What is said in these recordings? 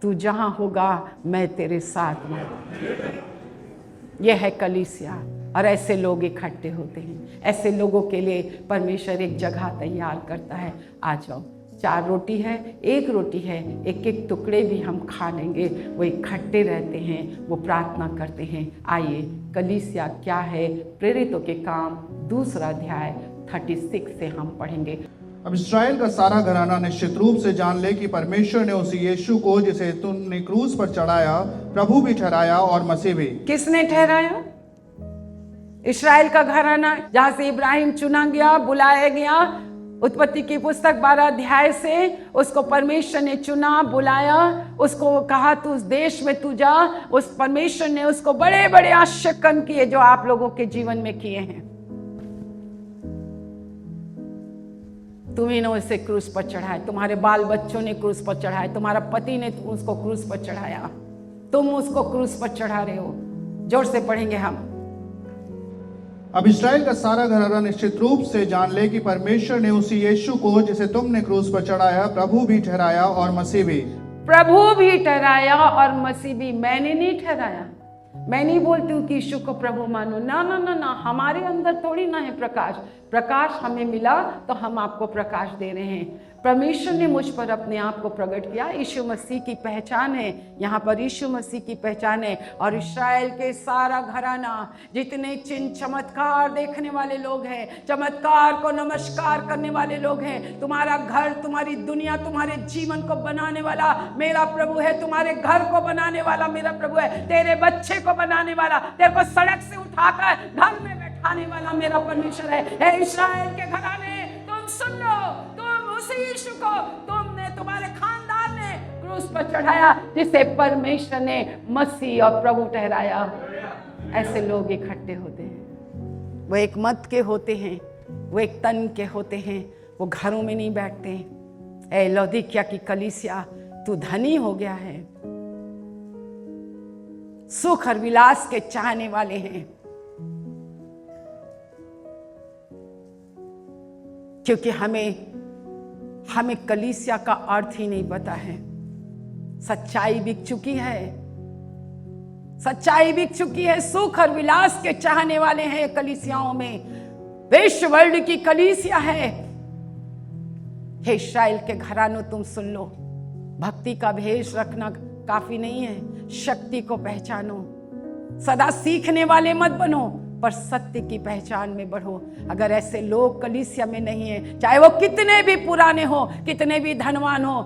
तू जहां होगा मैं तेरे साथ हूं। यह है कलीसिया, और ऐसे लोग इकट्ठे होते हैं। ऐसे लोगों के लिए परमेश्वर एक जगह तैयार करता है। आ जाओ, 4 रोटी है, 1 रोटी है, एक एक टुकड़े भी हम खा लेंगे। वो इकट्ठे रहते हैं, वो प्रार्थना करते हैं। आइए, कलीसिया क्या है, प्रेरितों के काम 2 अध्याय 36 से हम पढ़ेंगे। अब इस्राएल का सारा घराना निश्चित रूप से जान ले कि परमेश्वर ने उस यीशु को जिसे तुमने क्रूस पर चढ़ाया प्रभु भी ठहराया और मसीह भी। किसने ठहराया? इस्राएल का घराना, जहां से इब्राहिम चुना गया, बुलाया गया। उत्पत्ति की पुस्तक 12 अध्याय से उसको परमेश्वर ने चुना, बुलाया, उसको कहा तू उस देश में तू जा। उस परमेश्वर ने उसको बड़े बड़े आश्चर्य काम किए जो आप लोगों के जीवन में किए हैं। तुम्ही ने उसे क्रूस पर चढ़ाया, तुम्हारे बाल बच्चों ने क्रूस पर चढ़ाया, तुम्हारा पति ने उसको क्रूस पर चढ़ाया, तुम उसको क्रूस पर चढ़ा रहे हो। जोर से पढ़ेंगे हम। अब इस्राएल का सारा घराना निश्चित रूप से जान ले कि परमेश्वर ने उसी यीशु को जिसे तुमने क्रूस पर चढ़ाया प्रभु भी ठहराया और मसीह भी। प्रभु भी ठहराया और मसीह भी। मैंने नहीं ठहराया। मैं नहीं बोलती हूँ कि यीशु को प्रभु मानो, ना ना ना ना। हमारे अंदर थोड़ी ना है प्रकाश। प्रकाश हमें मिला तो हम आपको प्रकाश दे रहे हैं। परमेश्वर ने मुझ पर अपने आप को प्रकट किया। यीशु मसीह की पहचान है, यहाँ पर यीशु मसीह की पहचान है। और इस्राएल के सारा घराना, जितने चिन्ह चमत्कार देखने वाले लोग हैं, चमत्कार को नमस्कार करने वाले लोग हैं, तुम्हारा घर, तुम्हारी दुनिया, तुम्हारे जीवन को बनाने वाला मेरा प्रभु है। तुम्हारे घर को बनाने वाला मेरा प्रभु है। तेरे बच्चे को बनाने वाला, तेरे को सड़क से उठाकर घर में बैठाने वाला मेरा परमेश्वर है। हे इस्राएल के घराने, तुम सुन लो, तुम उसी यीशु को तुमने, तुम्हारे खानदान ने क्रूस पर चढ़ाया, जिसे परमेश्वर ने मसीह और प्रभु ठहराया। ऐसे लोग इकट्ठे होते हैं। वो एक मत के होते हैं, वो एक तन के होते हैं, वो घरों में नहीं बैठते। ए लौदीकिया की कलीसिया, तू धनी हो गया है, सुख और विलास के चाहने वाले हैं, क्योंकि हमें कलीसिया का अर्थ ही नहीं पता है। सच्चाई बिक चुकी है, सच्चाई बिक चुकी है। सुख और विलास के चाहने वाले हैं कलीसियाओं में। विश्व वर्ल्ड की कलीसिया है। हे इस्राएल के घरानों, तुम सुन लो, भक्ति का भेष रखना काफी नहीं है। शक्ति को पहचानो। सदा सीखने वाले मत बनो, पर सत्य की पहचान में बढ़ो। अगर ऐसे लोग कलीसिया में नहीं है, चाहे वो कितने भी पुराने हो, कितने भी धनवान हो,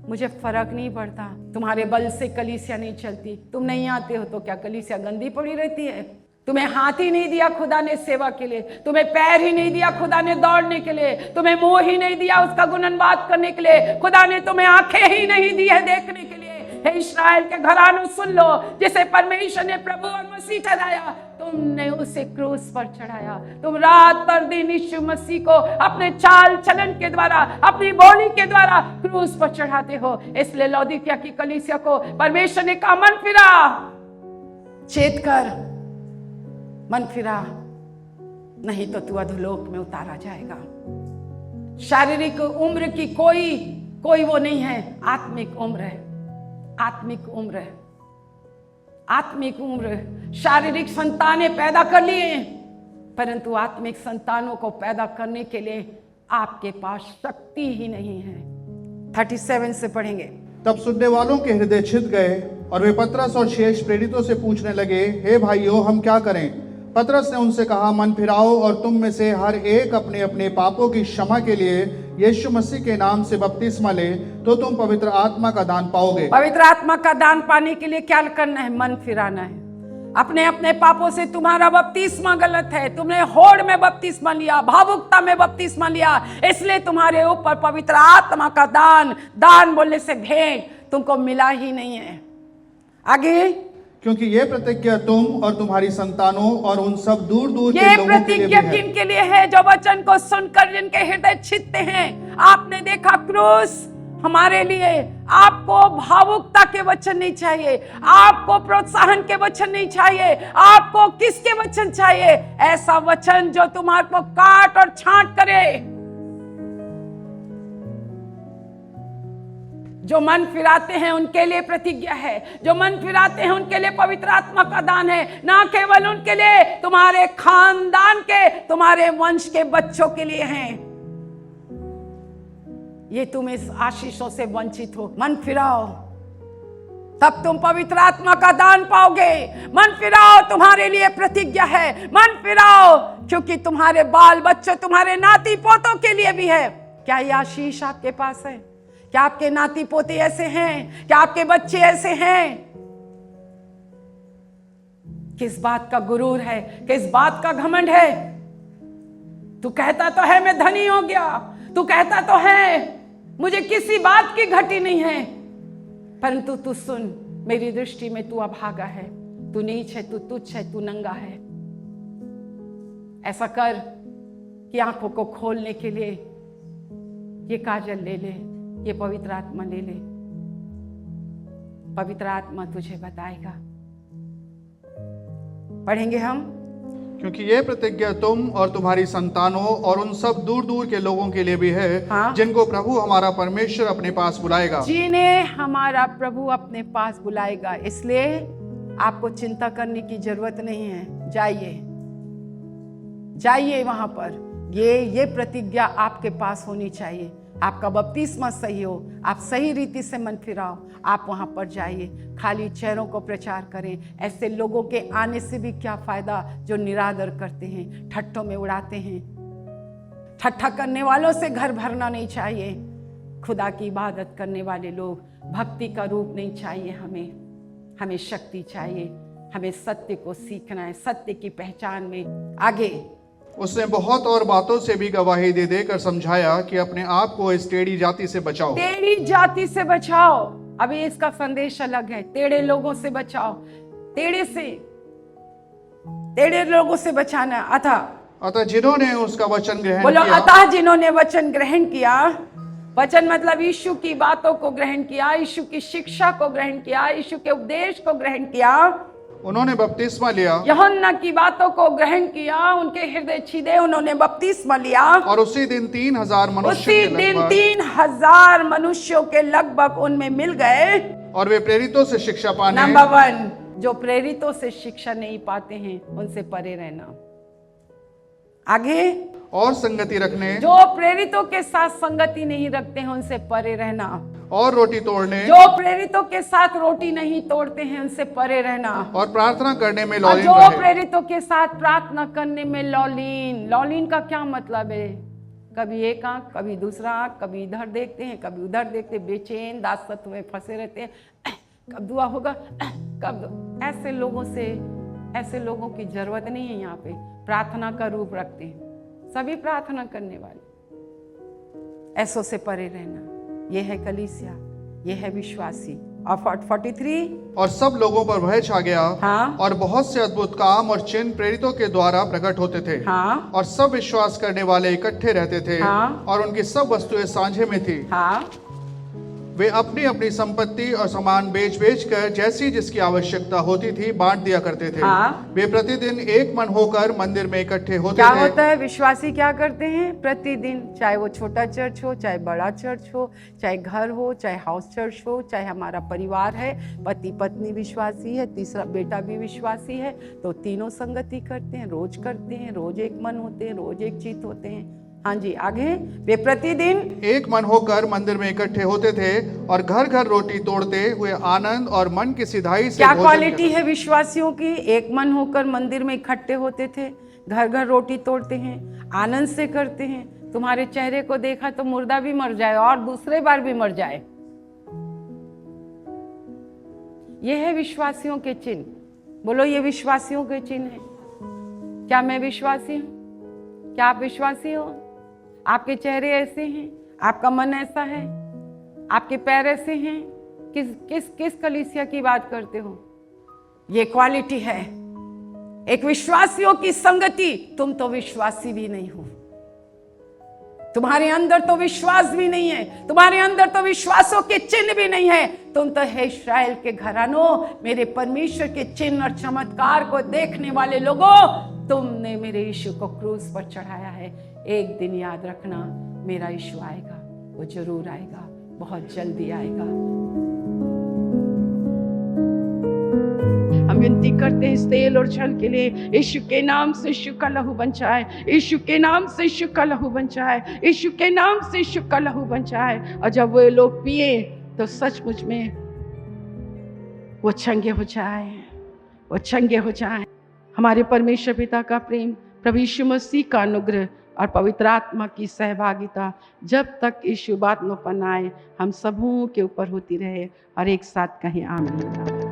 मुझे फर्क नहीं पड़ता। तुम्हारे बल से कलीसिया नहीं चलती। तुम नहीं आते हो तो क्या कलीसिया गंदी पड़ी रहती है? तुम्हें हाथ ही नहीं दिया खुदा ने सेवा के लिए, तुम्हें पैर ही नहीं दिया खुदा ने दौड़ने के लिए, तुम्हें मुंह ही नहीं दिया उसका गुणगान करने के लिए, खुदा ने तुम्हें आंखें ही नहीं दी है देखने के लिए। हे इस्राएल के घरानों, सुन लो, जिसे परमेश्वर ने प्रभु और मसीह ठहराया, तुमने उसे क्रूस पर चढ़ाया। तुम रात पर दिन यीशु मसीह को अपने चाल चलन के द्वारा, अपनी बोली के द्वारा क्रूस पर चढ़ाते हो। इसलिए लौदीकिया की कलीसिया को परमेश्वर ने कहा, मन फिरा, चेत कर, मन फिरा, नहीं तो तू अधोलोक में उतारा जाएगा। शारीरिक उम्र की कोई वो नहीं है, आत्मिक उम्र है। आत्मिक उम्र है, आत्मिक उम्र। शारीरिक संतानें पैदा कर लिए, परंतु आत्मिक संतानों को पैदा करने के लिए आपके पास शक्ति ही नहीं है। 37 से पढ़ेंगे। तब सुनने वालों के हृदय छिद गए और वे पतरस और शेष प्रेरितों से पूछने लगे, हे भाइयों, हम क्या करें? पतरस ने उनसे कहा, मन फिराओ और तुम में से हर एक अपने अपने पापों की क्षमा के लिए यीशु मसीह के नाम से बपतिस्मा ले, तो तुम पवित्र आत्मा का दान पाओगे। पवित्र आत्मा का दान पाने के लिए क्या करना है? मन फिराना है। अपने अपने पापों से तुम्हारा बपतिस्मा गलत है। तुमने होड़ में बपतिस्मा लिया, भावुकता में बपतिस्मा लिया, इसलिए तुम्हारे ऊपर पवित्र आत्मा का दान बोलने से भेंट तुमको मिला ही नहीं है। आगे, क्योंकि ये प्रतिज्ञा तुम और तुम्हारी संतानों और उन सब दूर दूर के ये लोगों के लिए प्रतिज्ञा भी है। किन के लिए है? जो वचन को सुनकर जिनके हृदय छिदते हैं। आपने देखा क्रूस हमारे लिए। आपको भावुकता के वचन नहीं चाहिए, आपको प्रोत्साहन के वचन नहीं चाहिए, आपको किसके वचन चाहिए? ऐसा वचन जो तुम्हारे को काट और छांट करे, जो मन फिराते हैं उनके लिए प्रतिज्ञा है, जो मन फिराते हैं उनके लिए पवित्र आत्मा का दान है, ना केवल उनके लिए, तुम्हारे खानदान के, तुम्हारे वंश के बच्चों के लिए हैं। ये तुम इस आशीषों से वंचित हो। मन फिराओ, तब तुम पवित्र आत्मा का दान पाओगे। मन फिराओ, तुम्हारे लिए प्रतिज्ञा है। मन फिराओ, क्योंकि तुम्हारे बाल बच्चों, तुम्हारे नाती पोतों के लिए भी है। क्या ये आशीष आपके पास है? क्या आपके नाती पोते ऐसे हैं? क्या आपके बच्चे ऐसे हैं? किस बात का गुरूर है? किस बात का घमंड है? तू कहता तो है मैं धनी हो गया, तू कहता तो है मुझे किसी बात की घटी नहीं है, परंतु तू सुन, मेरी दृष्टि में तू अभागा है, तू नीच है, तू तुच्छ है, तू नंगा है। ऐसा कर कि आंखों को खोलने के लिए ये काजल ले ले, ये पवित्र आत्मा ले ले। पवित्र आत्मा तुझे बताएगा। पढ़ेंगे हम, क्योंकि ये प्रतिज्ञा तुम और तुम्हारी संतानों और उन सब दूर दूर के लोगों के लिए भी है, हाँ? जिनको प्रभु हमारा परमेश्वर अपने पास बुलाएगा। जिन्हें हमारा प्रभु अपने पास बुलाएगा। इसलिए आपको चिंता करने की जरूरत नहीं है। जाइए वहां पर। ये प्रतिज्ञा आपके पास होनी चाहिए। आपका बपतिस्मा सही हो, आप सही रीति से मन फिराओ, आप वहां पर जाइए। खाली चेहरों को प्रचार करें। ऐसे लोगों के आने से भी क्या फायदा जो निरादर करते हैं, ठट्ठों में उड़ाते हैं। ठट्ठा करने वालों से घर भरना नहीं चाहिए। खुदा की इबादत करने वाले लोग, भक्ति का रूप नहीं चाहिए हमें शक्ति चाहिए। हमें सत्य को सीखना है, सत्य की पहचान में आगे। उसने बहुत और बातों से भी गवाही दे देकर समझाया कि अपने आप को इस टेढ़ी जाति से बचाओ। टेढ़ी जाति से बचाओ। अभी इसका संदेश अलग है। टेढ़े लोगों से बचाओ। टेढ़े लोगों से बचाना। अतः जिन्होंने उसका वचन ग्रहण बोलो, किया। अतः जिन्होंने वचन ग्रहण किया। वचन मतलब यीशु की बातों को ग्रहण किया, यीशु की शिक्षा को ग्रहण किया, यीशु के उपदेश को ग्रहण किया, उन्होंने बप्तिस्मा लिया। यूहन्ना की बातों को ग्रहण किया, उनके हृदय छिदे, उन्होंने बपतिस्मा लिया। और उसी दिन 3000 मनुष्यों के लगभग उनमें मिल गए। और वे प्रेरितों से शिक्षा पाने। नंबर 1, जो प्रेरितों से शिक्षा नहीं पाते हैं उनसे परे रहना। आगे, और संगति रखने। जो प्रेरितों के साथ संगति नहीं रखते हैं उनसे परे रहना। और रोटी तोड़ने। जो प्रेरितों के साथ रोटी नहीं तोड़ते हैं उनसे परे रहना। और प्रार्थना करने में और लौलीन जो रहे। प्रेरितों के साथ प्रार्थना करने में लौलीन का क्या मतलब है? कभी एक आंख, कभी दूसरा आंख, कभी इधर देखते हैं, कभी उधर देखते हैं, बेचैन दासत्व में फंसे रहते हैं। कब दुआ होगा, कब? ऐसे लोगों की जरूरत नहीं है। यहाँ पे प्रार्थना का रूप रखते हैं सभी प्रार्थना करने वाले। ऐसों से परे रहना। ये है कलीसिया, ये है विश्वासी। और 43, और सब लोगों पर भय छा गया। हाँ? और बहुत से अद्भुत काम और चिन्ह प्रेरितों के द्वारा प्रकट होते थे। हाँ? और सब विश्वास करने वाले इकट्ठे रहते थे। हाँ? और उनकी सब वस्तुएं साझे में थी। हाँ? वे अपनी अपनी संपत्ति और सामान बेच कर जैसी जिसकी आवश्यकता होती थी बांट दिया करते थे। हाँ? वे प्रतिदिन एक मन होकर मंदिर में इकट्ठे होते क्या थे। होता है? विश्वासी क्या करते हैं? प्रतिदिन, चाहे वो छोटा चर्च हो, चाहे बड़ा चर्च हो, चाहे घर हो, चाहे हाउस चर्च हो, चाहे हमारा परिवार है, पति पत्नी विश्वासी है, तीसरा बेटा भी विश्वासी है, तो तीनों संगति करते हैं, रोज करते हैं, रोज एक मन होते हैं, रोज एक चित्त होते हैं। हाँ जी, आगे। वे प्रतिदिन एक मन होकर मंदिर में इकट्ठे होते थे और घर घर रोटी तोड़ते हुए आनंद और मन की सिधाई से क्या भोजन क्वालिटी है विश्वासियों की? एक मन होकर मंदिर में इकट्ठे होते थे, घर घर रोटी तोड़ते हैं, आनंद से करते हैं। तुम्हारे चेहरे को देखा तो मुर्दा भी मर जाए और दूसरे बार भी मर जाए। ये है विश्वासियों के चिन्ह। बोलो, ये विश्वासियों के चिन्ह है। क्या मैं विश्वासी हूं? क्या आप विश्वासी हो? आपके चेहरे ऐसे हैं, आपका मन ऐसा है, आपके पैर ऐसे हैं। किस कलीसिया की बात करते हो? ये क्वालिटी है एक विश्वासियों की संगति। तुम तो विश्वासी भी नहीं हो, तुम्हारे अंदर तो विश्वास भी नहीं है, तुम्हारे अंदर तो विश्वासों के चिन्ह भी नहीं है। तुम तो है इस्राएल के घरानों, मेरे परमेश्वर के चिन्ह और चमत्कार को देखने वाले लोगों, तुमने मेरे यीशु को क्रूस पर चढ़ाया है। एक दिन याद रखना, मेरा यीशु आएगा, वो जरूर आएगा, बहुत जल्दी आएगा। हम विनती करते हैं इस तेल और जल के लिए, यीशु के नाम से यीशु का लहू बन जाए, यीशु के नाम से यीशु का लहू बन जाए, यीशु के नाम से यीशु का लहू बन जाए। और जब वो लोग पिए तो सचमुच में वो चंगे हो जाए, वो चंगे हो जाए। हमारे परमेश्वर पिता का प्रेम, प्रभु यीशु मसीह का अनुग्रह और पवित्र आत्मा की सहभागिता जब तक यीशु बात न आए हम सबों के ऊपर होती रहे। और एक साथ कहें आमीन।